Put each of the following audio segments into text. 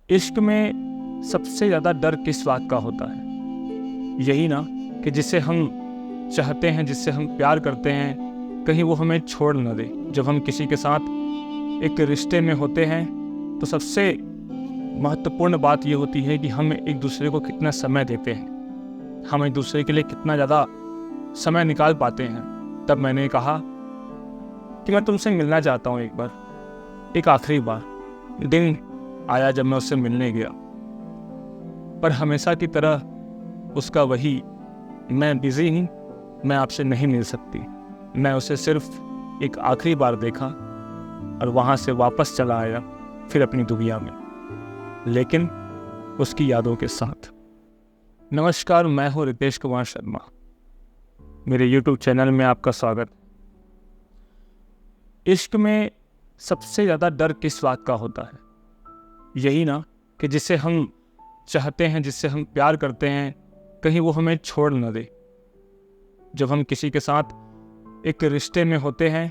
इश्क में सबसे ज़्यादा डर किस बात का होता है? यही ना कि जिसे हम चाहते हैं, जिससे हम प्यार करते हैं, कहीं वो हमें छोड़ न दे। जब हम किसी के साथ एक रिश्ते में होते हैं तो सबसे महत्वपूर्ण बात ये होती है कि हम एक दूसरे को कितना समय देते हैं, हम एक दूसरे के लिए कितना ज़्यादा समय निकाल पाते हैं। तब मैंने कहा कि मैं तुमसे मिलना चाहता हूँ एक बार, एक आखिरी बार। दिन आया जब मैं उससे मिलने गया, पर हमेशा की तरह उसका वही मैं बिज़ी हूँ, मैं आपसे नहीं मिल सकती। मैं उसे सिर्फ एक आखिरी बार देखा और वहाँ से वापस चला आया, फिर अपनी दुनिया में, लेकिन उसकी यादों के साथ। नमस्कार, मैं हूँ रितेश कुमार शर्मा। मेरे YouTube चैनल में आपका स्वागत। इश्क में सबसे ज़्यादा डर किस बात का होता है? यही ना कि जिसे हम चाहते हैं, जिससे हम प्यार करते हैं, कहीं वो हमें छोड़ न दे। जब हम किसी के साथ एक रिश्ते में होते हैं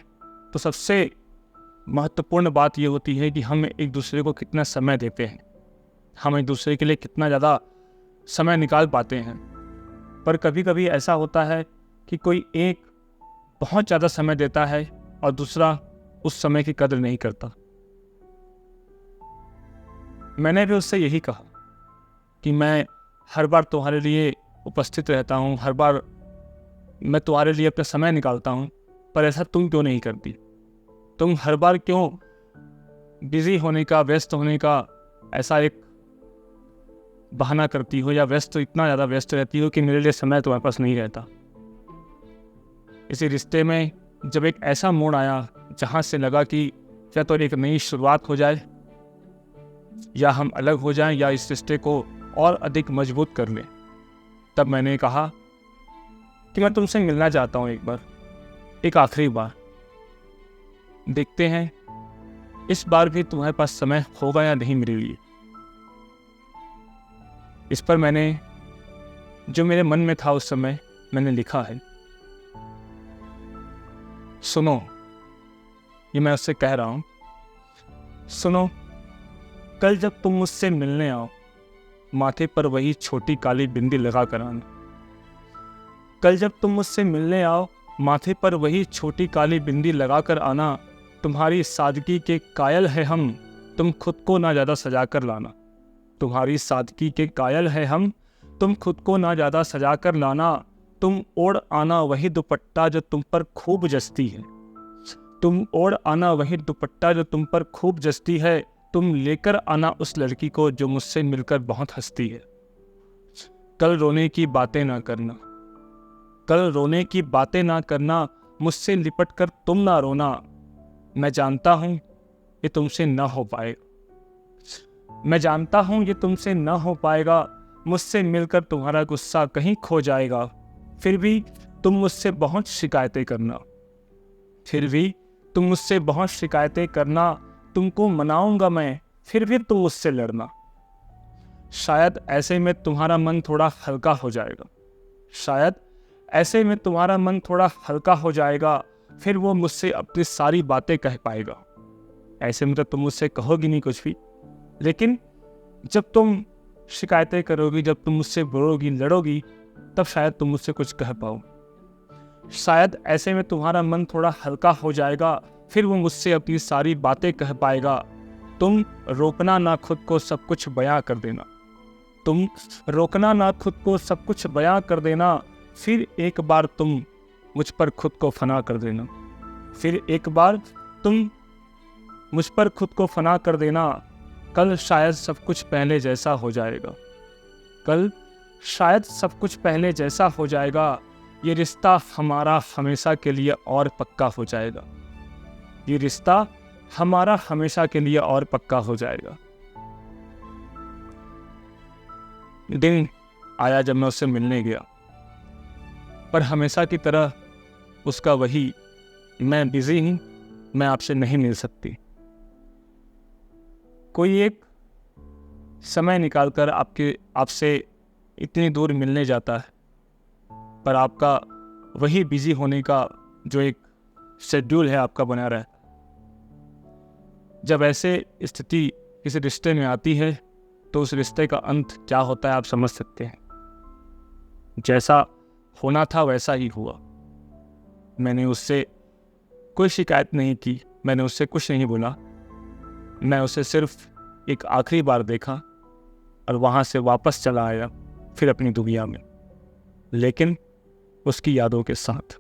तो सबसे महत्वपूर्ण बात ये होती है कि हम एक दूसरे को कितना समय देते हैं, हम एक दूसरे के लिए कितना ज़्यादा समय निकाल पाते हैं। पर कभी कभी ऐसा होता है कि कोई एक बहुत ज़्यादा समय देता है और दूसरा उस समय की कदर नहीं करता। मैंने भी उससे यही कहा कि मैं हर बार तुम्हारे लिए उपस्थित रहता हूँ, हर बार मैं तुम्हारे लिए अपना समय निकालता हूँ, पर ऐसा तुम क्यों नहीं करती? तुम हर बार क्यों बिजी होने का, व्यस्त होने का ऐसा एक बहाना करती हो, या इतना ज़्यादा व्यस्त रहती हो कि मेरे लिए समय तुम्हारे पास नहीं रहता। इसी रिश्ते में जब एक ऐसा मोड़ आया जहाँ से लगा कि या तो एक नई शुरुआत हो जाए, या हम अलग हो जाएं, या इस रिश्ते को और अधिक मजबूत कर लें, तब मैंने कहा कि मैं तुमसे मिलना चाहता हूँ एक बार, एक आखिरी बार। देखते हैं इस बार भी तुम्हारे पास समय होगा या नहीं मेरे लिए। इस पर मैंने जो मेरे मन में था उस समय मैंने लिखा है। सुनो, ये मैं उससे कह रहा हूँ। सुनो, कल जब तुम मुझसे मिलने आओ, माथे पर वही छोटी काली बिंदी लगा कर आना। कल जब तुम मुझसे मिलने आओ, माथे पर वही छोटी काली बिंदी लगा कर आना। तुम्हारी सादगी के कायल है हम, तुम खुद को ना ज़्यादा सजा कर लाना। तुम्हारी सादगी के कायल है हम, तुम खुद को ना ज़्यादा सजा कर लाना। तुम ओढ़ आना वही दुपट्टा जो तुम पर खूब जचती है। तुम ओढ़ आना वही दुपट्टा जो तुम पर खूब जचती है। तुम लेकर आना उस लड़की को जो मुझसे मिलकर बहुत हंसती है। कल रोने की बातें ना करना, कल रोने की बातें ना करना, मुझसे लिपट कर तुम ना रोना। मैं जानता हूँ ये तुमसे ना हो पाएगा, मैं जानता हूँ ये तुमसे ना हो पाएगा। मुझसे मिलकर तुम्हारा गुस्सा कहीं खो जाएगा। फिर भी तुम मुझसे बहुत शिकायतें करना, फिर भी तुम मुझसे बहुत शिकायतें करना। तुमको मनाऊंगा मैं, फिर भी तुम मुझसे लड़ना। शायद ऐसे में तुम्हारा मन थोड़ा हल्का हो जाएगा, शायद ऐसे में तुम्हारा मन थोड़ा हल्का हो जाएगा। फिर वो मुझसे अपनी सारी बातें कह पाएगा। ऐसे में तो तुम मुझसे कहोगी नहीं कुछ भी, लेकिन जब तुम शिकायतें करोगी, जब तुम मुझसे बोलोगी, लड़ोगी, तब शायद तुम मुझसे कुछ कह पाओ। शायद ऐसे में तुम्हारा मन थोड़ा हल्का हो जाएगा। फिर वो मुझसे अपनी सारी बातें कह पाएगा। तुम रोकना ना खुद को, सब कुछ बयां कर देना। तुम रोकना ना खुद को, सब कुछ बयां कर देना। फिर एक बार तुम मुझ पर खुद को फना कर देना। फिर एक बार तुम मुझ पर खुद को फना कर देना। कल शायद सब कुछ पहले जैसा हो जाएगा, कल शायद सब कुछ पहले जैसा हो जाएगा। ये रिश्ता हमारा हमेशा के लिए और पक्का हो जाएगा। ये रिश्ता हमारा हमेशा के लिए और पक्का हो जाएगा। दिन आया जब मैं उससे मिलने गया, पर हमेशा की तरह उसका वही मैं बिजी हूँ, मैं आपसे नहीं मिल सकती। कोई एक समय निकालकर आपसे इतनी दूर मिलने जाता है, पर आपका वही बिजी होने का जो एक शेड्यूल है आपका बना रहा है। जब ऐसे स्थिति किसी रिश्ते में आती है तो उस रिश्ते का अंत क्या होता है आप समझ सकते हैं। जैसा होना था वैसा ही हुआ। मैंने उससे कोई शिकायत नहीं की, मैंने उससे कुछ नहीं बोला। मैं उसे सिर्फ एक आखिरी बार देखा और वहाँ से वापस चला आया, फिर अपनी दुनिया में, लेकिन उसकी यादों के साथ।